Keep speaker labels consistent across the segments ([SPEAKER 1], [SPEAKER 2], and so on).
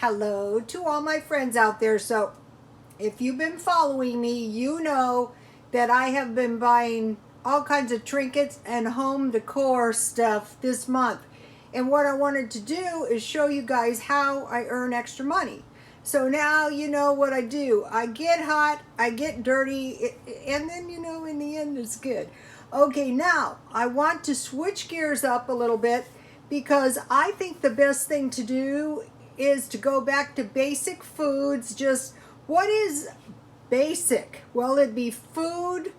[SPEAKER 1] Hello to all my friends out there. So if you've been following me, you know that I have been buying all kinds of trinkets and home decor stuff this month. And what I wanted to do is show you guys how I earn extra money. So now you know what I do. I get hot, I get dirty, and then in the end it's good. Okay, now I want to switch gears up a little bit because I think the best thing to do is to go back to basic foods. Just what is basic? Well, it'd be food,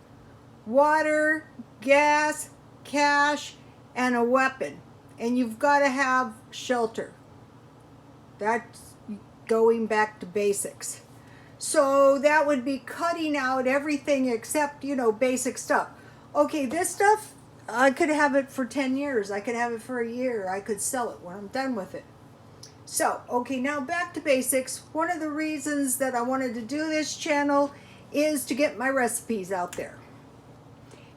[SPEAKER 1] water, gas, cash, and a weapon. And you've got to have shelter. That's going back to basics. So that would be cutting out everything except, basic stuff. Okay, this stuff, I could have it for 10 years. I could have it for a year. I could sell it when I'm done with it. So, okay, now back to basics. One of the reasons that I wanted to do this channel is to get my recipes out there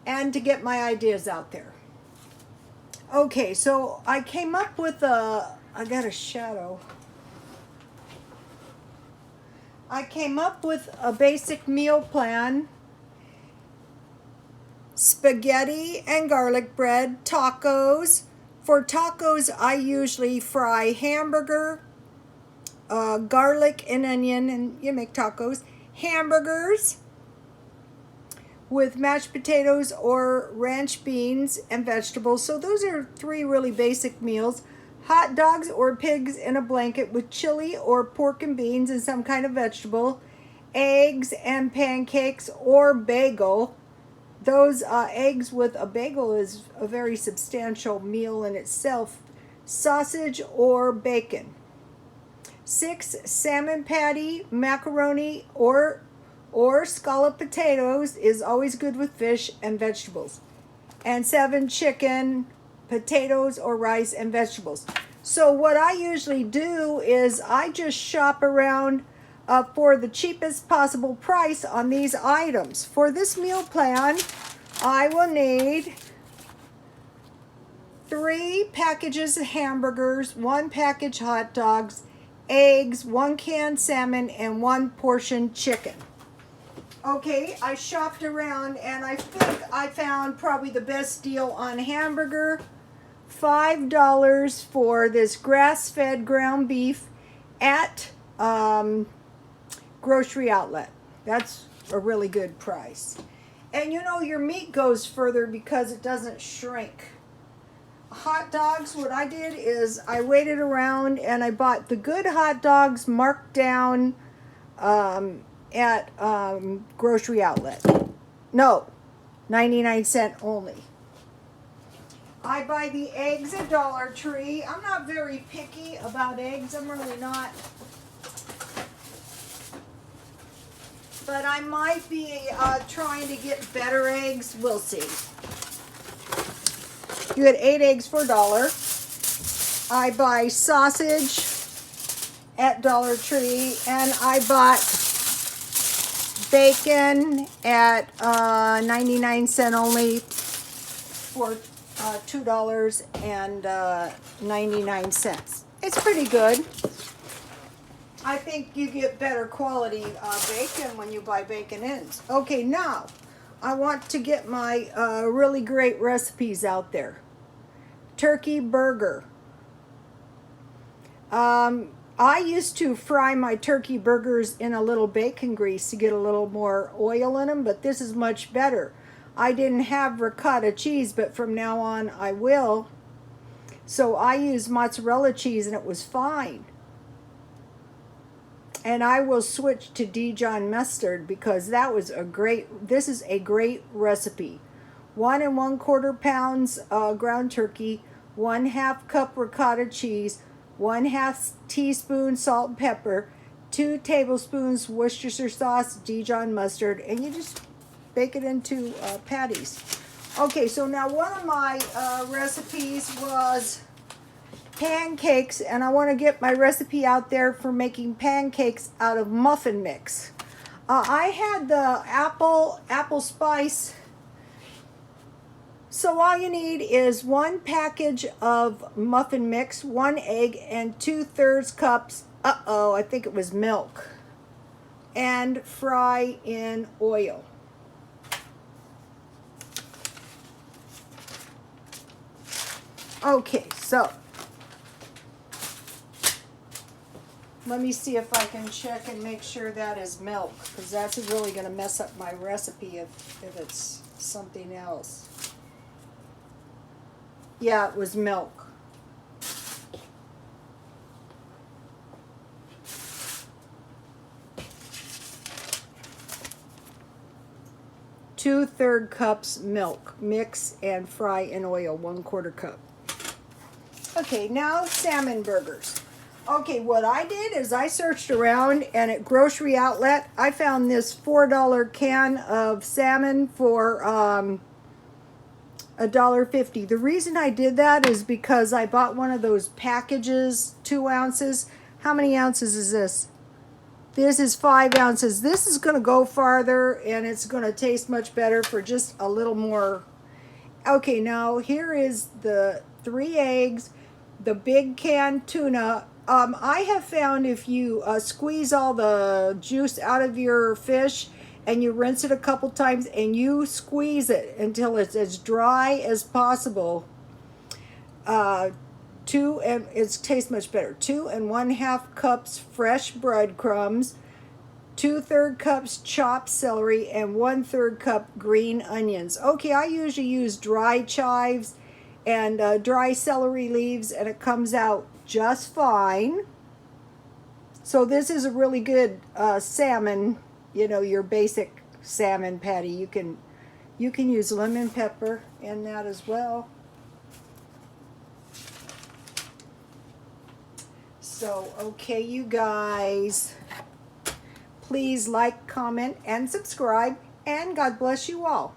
[SPEAKER 1] and to get my ideas out there. Okay, so I came up with I got a shadow. I came up with a basic meal plan. Spaghetti and garlic bread, tacos. For tacos, I usually fry hamburger, garlic and onion, and you make tacos. Hamburgers with mashed potatoes or ranch beans and vegetables. So those are three really basic meals. Hot dogs or pigs in a blanket with chili or pork and beans and some kind of vegetable. Eggs and pancakes or bagel. Those eggs with a bagel is a very substantial meal in itself. Sausage or bacon. 6 salmon patty, macaroni or scallop potatoes is always good with fish and vegetables. And 7 chicken, potatoes or rice and vegetables. So what I usually do is I just shop around for the cheapest possible price on these items. For this meal plan, I will need 3 packages of hamburgers, 1 package hot dogs, eggs, 1 can salmon, and 1 portion chicken. Okay, I shopped around and I think I found probably the best deal on hamburger. $5 for this grass-fed ground beef at Grocery Outlet. That's a really good price. And your meat goes further because it doesn't shrink. Hot dogs, what I did is I waited around and I bought the good hot dogs marked down at Grocery Outlet. No, 99-cent only. I buy the eggs at Dollar Tree. I'm not very picky about eggs. I'm really not. But I might be trying to get better eggs. We'll see. You get 8 eggs for $1. I buy sausage at Dollar Tree, and I bought bacon at 99-cent only for $2.99. It's pretty good. I think you get better quality bacon when you buy bacon ends. Okay, now I want to get my really great recipes out there. Turkey burger. I used to fry my turkey burgers in a little bacon grease to get a little more oil in them, but this is much better. I didn't have ricotta cheese, but from now on I will. So I used mozzarella cheese and it was fine. And I will switch to Dijon mustard because this is a great recipe. 1 1/4 pounds ground turkey, 1/2 cup ricotta cheese, 1/2 teaspoon salt and pepper, 2 tablespoons Worcestershire sauce, Dijon mustard, and you just bake it into patties. Okay, so now one of my recipes was pancakes, and I want to get my recipe out there for making pancakes out of muffin mix. I had the apple spice. So all you need is 1 package of muffin mix, 1 egg, and 2/3 cups Uh-oh, I think it was milk. And fry in oil. Okay, so let me see if I can check and make sure that is milk, because that's really going to mess up my recipe if it's something else. Yeah, it was milk. Two-third cups milk. Mix and fry in oil, 1/4 cup. Okay, now salmon burgers. Okay, what I did is I searched around, and at Grocery Outlet, I found this $4 can of salmon for $1.50. The reason I did that is because I bought one of those packages, 2 ounces. How many ounces is this? This is 5 ounces. This is going to go farther, and it's going to taste much better for just a little more. Okay, now here is the 3 eggs, the big canned tuna. I have found if you squeeze all the juice out of your fish and you rinse it a couple times and you squeeze it until it's as dry as possible, and it tastes much better. 2 1/2 cups fresh breadcrumbs, 2/3 cups chopped celery, and 1/3 cup green onions. Okay, I usually use dry chives and dry celery leaves, and it comes out just fine. So this is a really good salmon, your basic salmon patty. You can use lemon pepper in that as well. So, okay, you guys, please like, comment, and subscribe, and God bless you all.